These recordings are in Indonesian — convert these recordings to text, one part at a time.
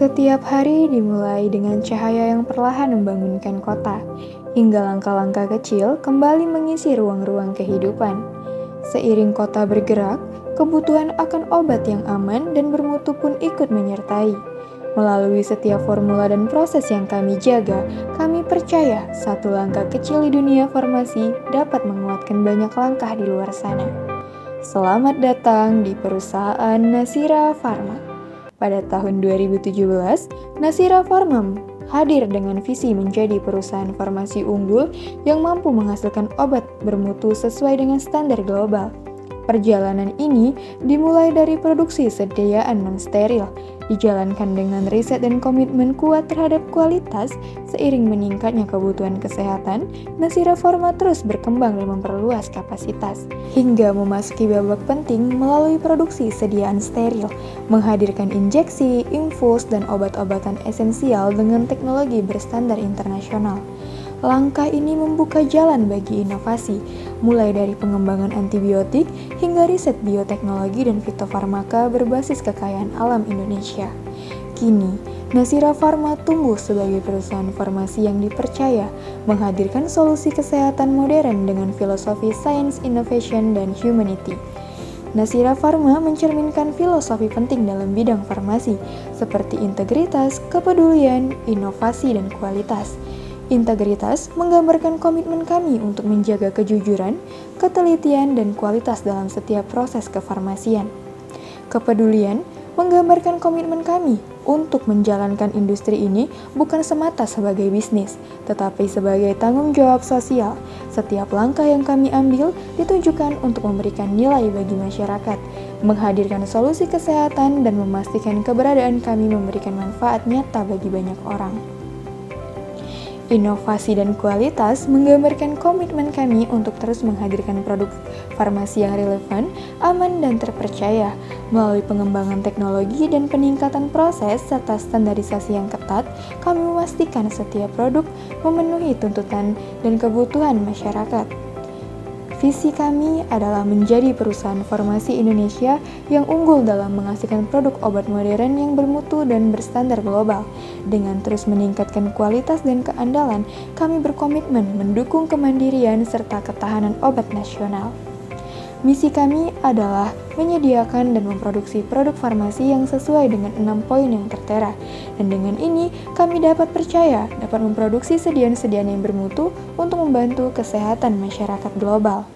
Setiap hari dimulai dengan cahaya yang perlahan membangunkan kota, hingga langkah-langkah kecil kembali mengisi ruang-ruang kehidupan. Seiring kota bergerak, kebutuhan akan obat yang aman dan bermutu pun ikut menyertai. Melalui setiap formula dan proses yang kami jaga, kami percaya satu langkah kecil di dunia farmasi dapat menguatkan banyak langkah di luar sana. Selamat datang di perusahaan Nasira Pharma. Pada tahun 2017, Nasira Pharma hadir dengan visi menjadi perusahaan farmasi unggul yang mampu menghasilkan obat bermutu sesuai dengan standar global. Perjalanan ini dimulai dari produksi sediaan non-steril, dijalankan dengan riset dan komitmen kuat terhadap kualitas. Seiring meningkatnya kebutuhan kesehatan, Nasira Pharma terus berkembang dan memperluas kapasitas, hingga memasuki babak penting melalui produksi sediaan steril, menghadirkan injeksi, infus, dan obat-obatan esensial dengan teknologi berstandar internasional. Langkah ini membuka jalan bagi inovasi, mulai dari pengembangan antibiotik hingga riset bioteknologi dan fitofarmaka berbasis kekayaan alam Indonesia. Kini, Nasira Pharma tumbuh sebagai perusahaan farmasi yang dipercaya, menghadirkan solusi kesehatan modern dengan filosofi science, innovation, dan humanity. Nasira Pharma mencerminkan filosofi penting dalam bidang farmasi, seperti integritas, kepedulian, inovasi, dan kualitas. Integritas menggambarkan komitmen kami untuk menjaga kejujuran, ketelitian, dan kualitas dalam setiap proses kefarmasian. Kepedulian menggambarkan komitmen kami untuk menjalankan industri ini bukan semata sebagai bisnis, tetapi sebagai tanggung jawab sosial. Setiap langkah yang kami ambil ditujukan untuk memberikan nilai bagi masyarakat, menghadirkan solusi kesehatan, dan memastikan keberadaan kami memberikan manfaat nyata bagi banyak orang. Inovasi dan kualitas menggambarkan komitmen kami untuk terus menghadirkan produk farmasi yang relevan, aman, dan terpercaya. Melalui pengembangan teknologi dan peningkatan proses serta standarisasi yang ketat, kami memastikan setiap produk memenuhi tuntutan dan kebutuhan masyarakat. Visi kami adalah menjadi perusahaan farmasi Indonesia yang unggul dalam menghasilkan produk obat modern yang bermutu dan berstandar global. Dengan terus meningkatkan kualitas dan keandalan, kami berkomitmen mendukung kemandirian serta ketahanan obat nasional. Misi kami adalah menyediakan dan memproduksi produk farmasi yang sesuai dengan 6 poin yang tertera. Dan dengan ini, kami dapat percaya dapat memproduksi sediaan-sediaan yang bermutu untuk membantu kesehatan masyarakat global.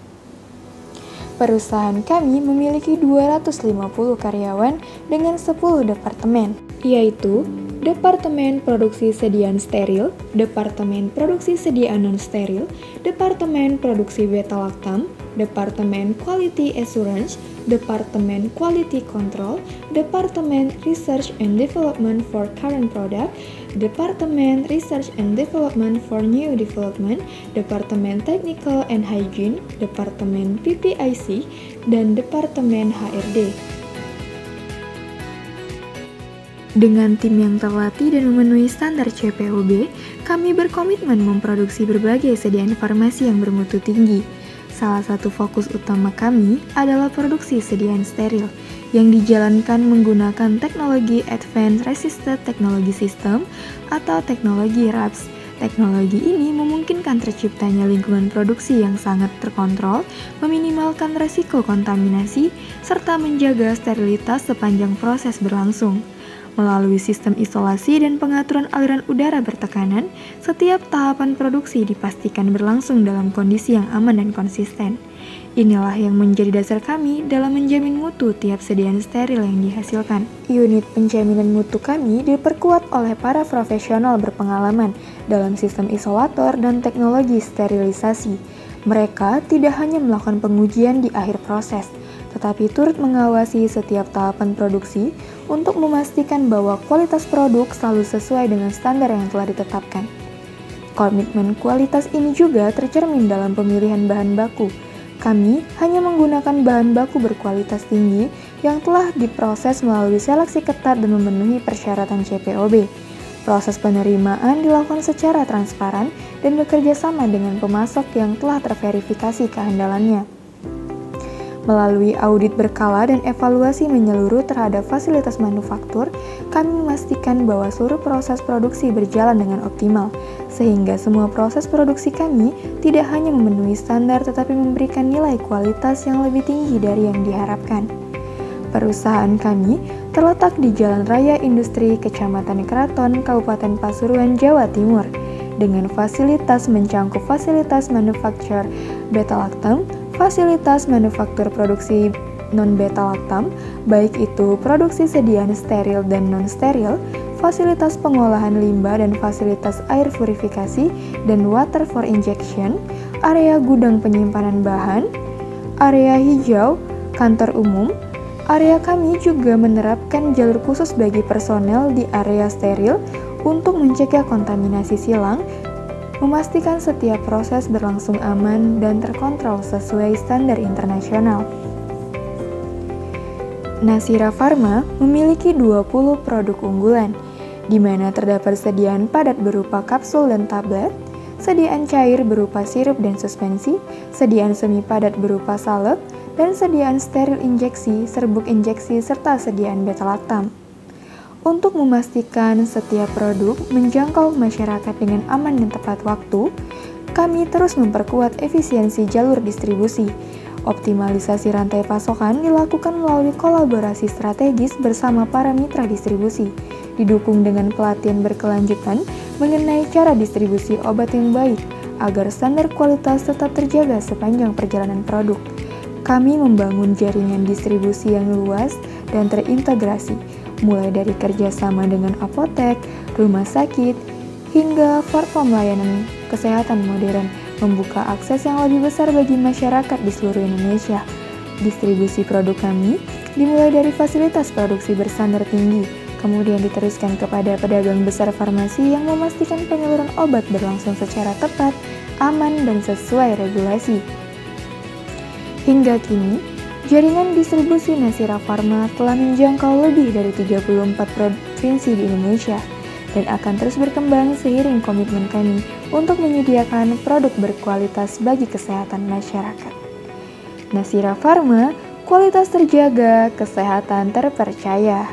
Perusahaan kami memiliki 250 karyawan dengan 10 departemen, yaitu Departemen Produksi Sediaan Steril, Departemen Produksi Sediaan Non-Steril, Departemen Produksi Beta-Lactam, Departemen Quality Assurance, Departemen Quality Control, Departemen Research and Development for Current Product, Departemen Research and Development for New Development, Departemen Technical and Hygiene, Departemen PPIC, dan Departemen HRD. Dengan tim yang terlatih dan memenuhi standar CPOB, kami berkomitmen memproduksi berbagai sediaan farmasi yang bermutu tinggi. Salah satu fokus utama kami adalah produksi sediaan steril yang dijalankan menggunakan teknologi Advanced Resisted Technology System atau teknologi RAPS. Teknologi ini memungkinkan terciptanya lingkungan produksi yang sangat terkontrol, meminimalkan resiko kontaminasi, serta menjaga sterilitas sepanjang proses berlangsung. Melalui sistem isolasi dan pengaturan aliran udara bertekanan, setiap tahapan produksi dipastikan berlangsung dalam kondisi yang aman dan konsisten. Inilah yang menjadi dasar kami dalam menjamin mutu tiap sediaan steril yang dihasilkan. Unit penjaminan mutu kami diperkuat oleh para profesional berpengalaman dalam sistem isolator dan teknologi sterilisasi. Mereka tidak hanya melakukan pengujian di akhir proses, tetapi turut mengawasi setiap tahapan produksi untuk memastikan bahwa kualitas produk selalu sesuai dengan standar yang telah ditetapkan. Komitmen kualitas ini juga tercermin dalam pemilihan bahan baku. Kami hanya menggunakan bahan baku berkualitas tinggi yang telah diproses melalui seleksi ketat dan memenuhi persyaratan CPOB. Proses penerimaan dilakukan secara transparan dan bekerja sama dengan pemasok yang telah terverifikasi keandalannya. Melalui audit berkala dan evaluasi menyeluruh terhadap fasilitas manufaktur, kami memastikan bahwa seluruh proses produksi berjalan dengan optimal, sehingga semua proses produksi kami tidak hanya memenuhi standar tetapi memberikan nilai kualitas yang lebih tinggi dari yang diharapkan. Perusahaan kami terletak di Jalan Raya Industri, Kecamatan Keraton, Kabupaten Pasuruan, Jawa Timur, dengan fasilitas mencangkup fasilitas manufaktur beta-lactam, fasilitas manufaktur produksi non-beta-lactam, baik itu produksi sediaan steril dan non-steril, fasilitas pengolahan limbah dan fasilitas air purifikasi dan water for injection, area gudang penyimpanan bahan, area hijau, kantor umum. Area kami juga menerapkan jalur khusus bagi personel di area steril untuk mencegah kontaminasi silang, memastikan setiap proses berlangsung aman dan terkontrol sesuai standar internasional. Nasira Pharma memiliki 20 produk unggulan, di mana terdapat sediaan padat berupa kapsul dan tablet, sediaan cair berupa sirup dan suspensi, sediaan semi padat berupa salep, dan sediaan steril injeksi, serbuk injeksi, serta sediaan beta-lactam. Untuk memastikan setiap produk menjangkau masyarakat dengan aman dan tepat waktu, kami terus memperkuat efisiensi jalur distribusi. Optimalisasi rantai pasokan dilakukan melalui kolaborasi strategis bersama para mitra distribusi, didukung dengan pelatihan berkelanjutan mengenai cara distribusi obat yang baik, agar standar kualitas tetap terjaga sepanjang perjalanan produk. Kami membangun jaringan distribusi yang luas dan terintegrasi, mulai dari kerjasama dengan apotek, rumah sakit, hingga platform layanan kesehatan modern, membuka akses yang lebih besar bagi masyarakat di seluruh Indonesia. Distribusi produk kami dimulai dari fasilitas produksi berstandar tinggi, kemudian diteruskan kepada pedagang besar farmasi yang memastikan penyaluran obat berlangsung secara tepat, aman, dan sesuai regulasi. Hingga kini, jaringan distribusi Nasira Pharma telah menjangkau lebih dari 34 provinsi di Indonesia dan akan terus berkembang seiring komitmen kami untuk menyediakan produk berkualitas bagi kesehatan masyarakat. Nasira Pharma, kualitas terjaga, kesehatan terpercaya.